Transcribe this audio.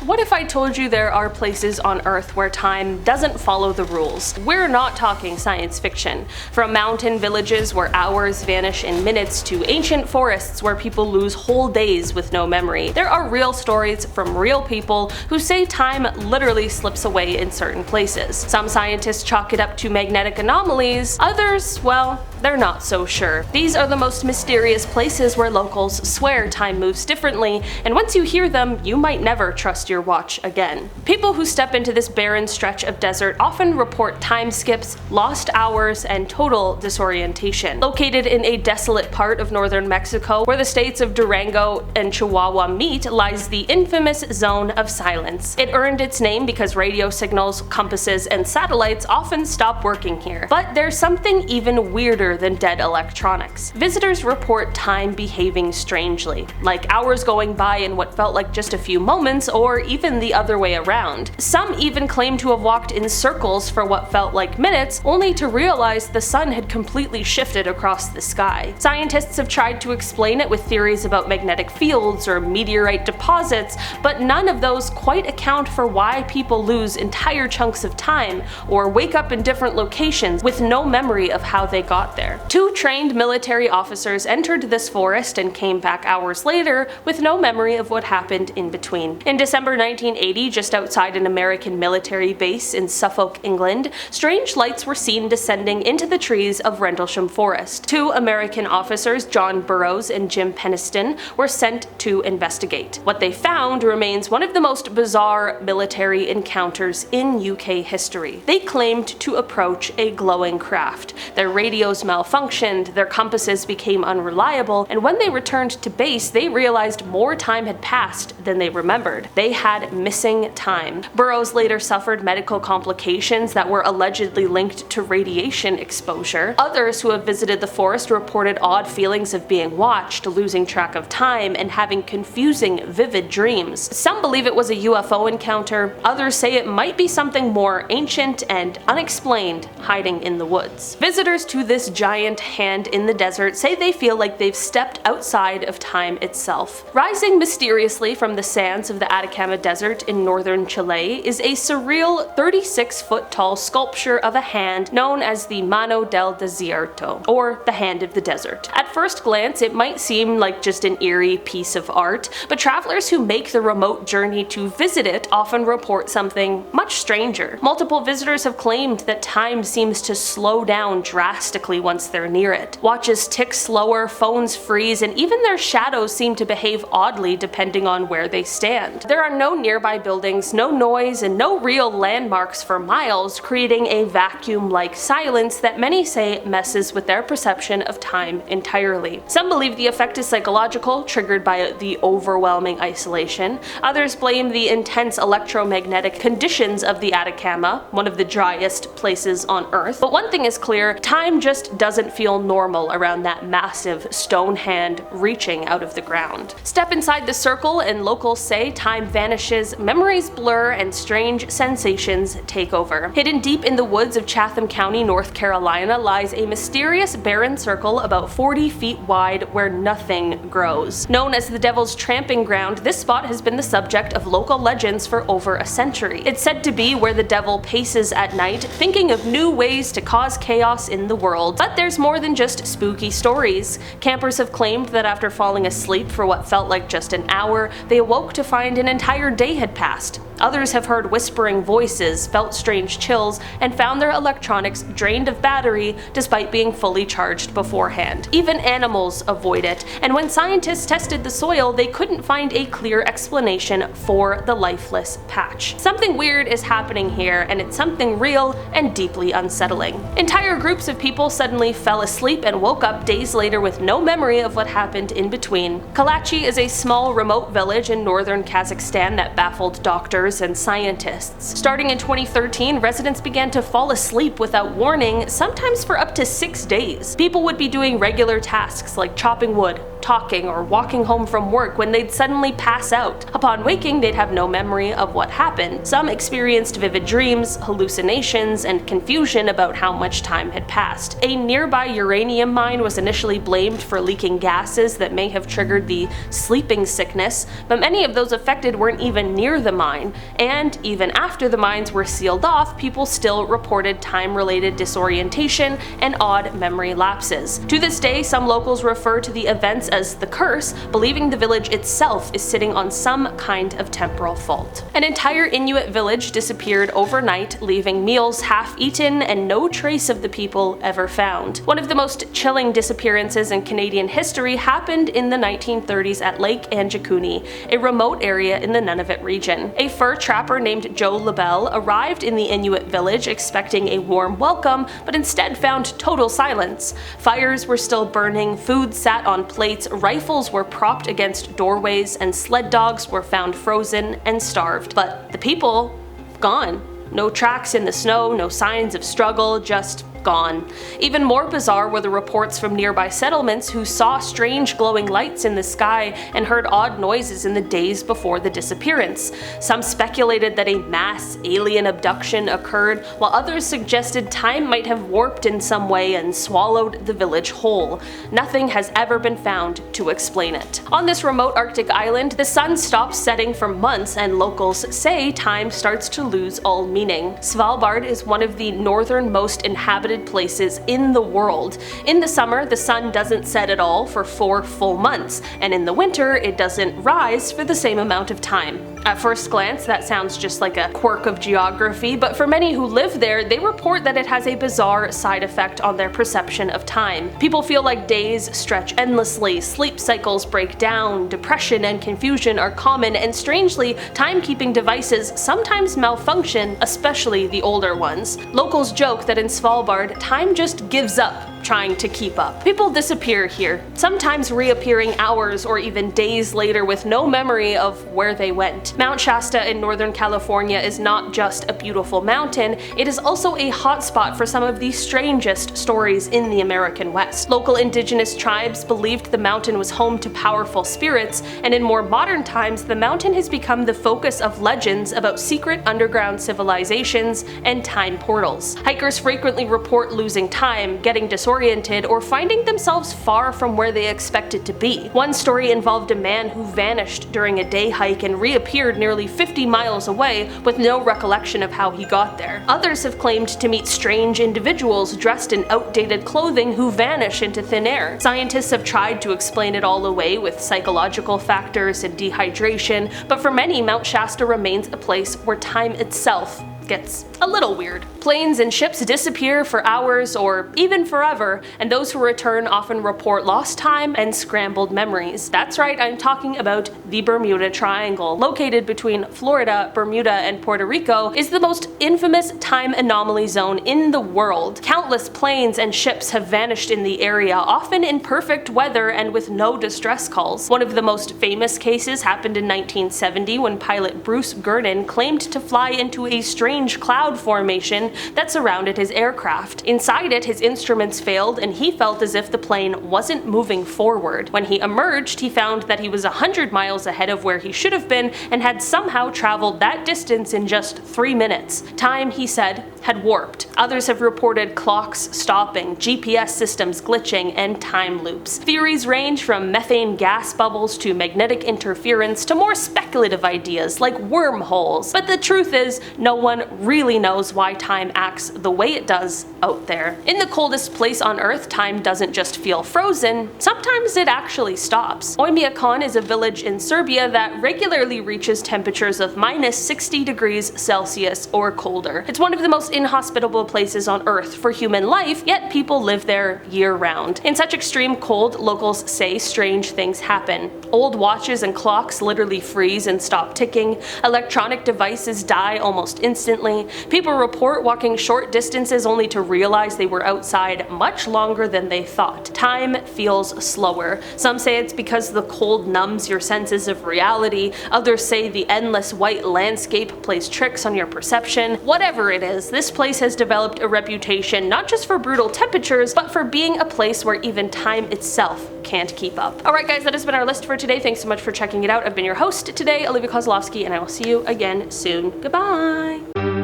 what if I told you there are places on Earth where time doesn't follow the rules? We're not talking science fiction. From mountain villages where hours vanish in minutes to ancient forests where people lose whole days with no memory, there are real stories from real people who say time literally slips away in certain places. Some scientists chalk it up to magnetic anomalies, others, well, they're not so sure. These are the most mysterious places where locals swear time moves differently, and once you hear them, you might never trust your watch again. People who step into this barren stretch of desert often report time skips, lost hours, and total disorientation. Located in a desolate part of northern Mexico, where the states of Durango and Chihuahua meet, lies the infamous Zone of Silence. It earned its name because radio signals, compasses, and satellites often stop working here. But there's something even weirder than dead electronics. Visitors report time behaving strangely, like hours going by in what felt like just a few moments, or even the other way around. Some even claim to have walked in circles for what felt like minutes, only to realize the sun had completely shifted across the sky. Scientists have tried to explain it with theories about magnetic fields or meteorite deposits, but none of those quite account for why people lose entire chunks of time or wake up in different locations with no memory of how they got there. Two trained military officers entered this forest and came back hours later with no memory of what happened in between. In December 1980, just outside an American military base in Suffolk, England, strange lights were seen descending into the trees of Rendlesham Forest. Two American officers, John Burroughs and Jim Peniston, were sent to investigate. What they found remains one of the most bizarre military encounters in UK history. They claimed to approach a glowing craft. Their radios malfunctioned, their compasses became unreliable, and when they returned to base, they realized more time had passed than they remembered. They had missing time. Burroughs later suffered medical complications that were allegedly linked to radiation exposure. Others who have visited the forest reported odd feelings of being watched, losing track of time, and having confusing, vivid dreams. Some believe it was a UFO encounter, others say it might be something more ancient and unexplained hiding in the woods. Visitors to this giant hand in the desert say they feel like they've stepped outside of time itself. Rising mysteriously from the sands of the Atacama Desert in northern Chile is a surreal 36-foot tall sculpture of a hand known as the Mano del Desierto, or the Hand of the Desert. At first glance, it might seem like just an eerie piece of art, but travelers who make the remote journey to visit it often report something much stranger. Multiple visitors have claimed that time seems to slow down drastically once they're near it. Watches tick slower, phones freeze, and even their shadows seem to behave oddly depending on where they stand. There are no nearby buildings, no noise, and no real landmarks for miles, creating a vacuum-like silence that many say messes with their perception of time entirely. Some believe the effect is psychological, triggered by the overwhelming isolation. Others blame the intense electromagnetic conditions of the Atacama, one of the driest places on Earth. But one thing is clear, time just doesn't feel normal around that massive stone hand reaching out of the ground. Step inside the circle and locals say time vanishes, memories blur, and strange sensations take over. Hidden deep in the woods of Chatham County, North Carolina, lies a mysterious barren circle about 40 feet wide where nothing grows. Known as the Devil's Tramping Ground, this spot has been the subject of local legends for over a century. It's said to be where the devil paces at night, thinking of new ways to cause chaos in the world. But there's more than just spooky stories. Campers have claimed that after falling asleep for what felt like just an hour, they awoke to find an entire day had passed. Others have heard whispering voices, felt strange chills, and found their electronics drained of battery despite being fully charged beforehand. Even animals avoid it, and when scientists tested the soil, they couldn't find a clear explanation for the lifeless patch. Something weird is happening here, and it's something real and deeply unsettling. Entire groups of people suddenly fell asleep and woke up days later with no memory of what happened in between. Kalachi is a small remote village in northern Kazakhstan that baffled doctors engineers and scientists. Starting in 2013, residents began to fall asleep without warning, sometimes for up to 6 days. People would be doing regular tasks like chopping wood, talking, or walking home from work when they'd suddenly pass out. Upon waking, they'd have no memory of what happened. Some experienced vivid dreams, hallucinations, and confusion about how much time had passed. A nearby uranium mine was initially blamed for leaking gases that may have triggered the sleeping sickness, but many of those affected weren't even near the mine, and even after the mines were sealed off, people still reported time-related disorientation and odd memory lapses. To this day, some locals refer to the events as the curse, believing the village itself is sitting on some kind of temporal fault. An entire Inuit village disappeared overnight, leaving meals half-eaten and no trace of the people ever found. One of the most chilling disappearances in Canadian history happened in the 1930s at Lake Anjikuni, a remote area in the Nunavut region. A fur trapper named Joe LaBelle arrived in the Inuit village expecting a warm welcome, but instead found total silence. Fires were still burning, food sat on plates, rifles were propped against doorways, and sled dogs were found frozen and starved. But the people, gone. No tracks in the snow, no signs of struggle, just gone. Even more bizarre were the reports from nearby settlements who saw strange glowing lights in the sky and heard odd noises in the days before the disappearance. Some speculated that a mass alien abduction occurred, while others suggested time might have warped in some way and swallowed the village whole. Nothing has ever been found to explain it. On this remote Arctic island, the sun stops setting for months and locals say time starts to lose all meaning. Svalbard is one of the northernmost inhabited places in the world. In the summer, the sun doesn't set at all for 4 full months, and in the winter, it doesn't rise for the same amount of time. At first glance, that sounds just like a quirk of geography, but for many who live there, they report that it has a bizarre side effect on their perception of time. People feel like days stretch endlessly, sleep cycles break down, depression and confusion are common, and strangely, timekeeping devices sometimes malfunction, especially the older ones. Locals joke that in Svalbard, time just gives up trying to keep up. People disappear here, sometimes reappearing hours or even days later with no memory of where they went. Mount Shasta in Northern California is not just a beautiful mountain, it is also a hotspot for some of the strangest stories in the American West. Local indigenous tribes believed the mountain was home to powerful spirits, and in more modern times, the mountain has become the focus of legends about secret underground civilizations and time portals. Hikers frequently report losing time, getting disoriented, or finding themselves far from where they expected to be. One story involved a man who vanished during a day hike and reappeared nearly 50 miles away with no recollection of how he got there. Others have claimed to meet strange individuals dressed in outdated clothing who vanish into thin air. Scientists have tried to explain it all away with psychological factors and dehydration, but for many, Mount Shasta remains a place where time itself gets a little weird. Planes and ships disappear for hours or even forever, and those who return often report lost time and scrambled memories. That's right, I'm talking about the Bermuda Triangle. Located between Florida, Bermuda, and Puerto Rico, is the most infamous time anomaly zone in the world. Countless planes and ships have vanished in the area, often in perfect weather and with no distress calls. One of the most famous cases happened in 1970 when pilot Bruce Gernon claimed to fly into a strange cloud formation that surrounded his aircraft. Inside it, his instruments failed and he felt as if the plane wasn't moving forward. When he emerged, he found that he was 100 miles ahead of where he should have been and had somehow traveled that distance in just 3 minutes. Time, he said, had warped. Others have reported clocks stopping, GPS systems glitching, and time loops. Theories range from methane gas bubbles to magnetic interference to more speculative ideas like wormholes. But the truth is, no one really knows why time acts the way it does out there. In the coldest place on Earth, time doesn't just feel frozen, sometimes it actually stops. Oymyakon is a village in Serbia that regularly reaches temperatures of -60 degrees Celsius or colder. It's one of the most inhospitable places on Earth for human life, yet people live there year-round. In such extreme cold, locals say strange things happen. Old watches and clocks literally freeze and stop ticking, electronic devices die almost instantly, instantly. People report walking short distances only to realize they were outside much longer than they thought. Time feels slower. Some say it's because the cold numbs your senses of reality. Others say the endless white landscape plays tricks on your perception. Whatever it is, this place has developed a reputation not just for brutal temperatures, but for being a place where even time itself can't keep up. Alright guys, that has been our list for today. Thanks so much for checking it out. I've been your host today, Olivia Kozlowski, and I will see you again soon. Goodbye!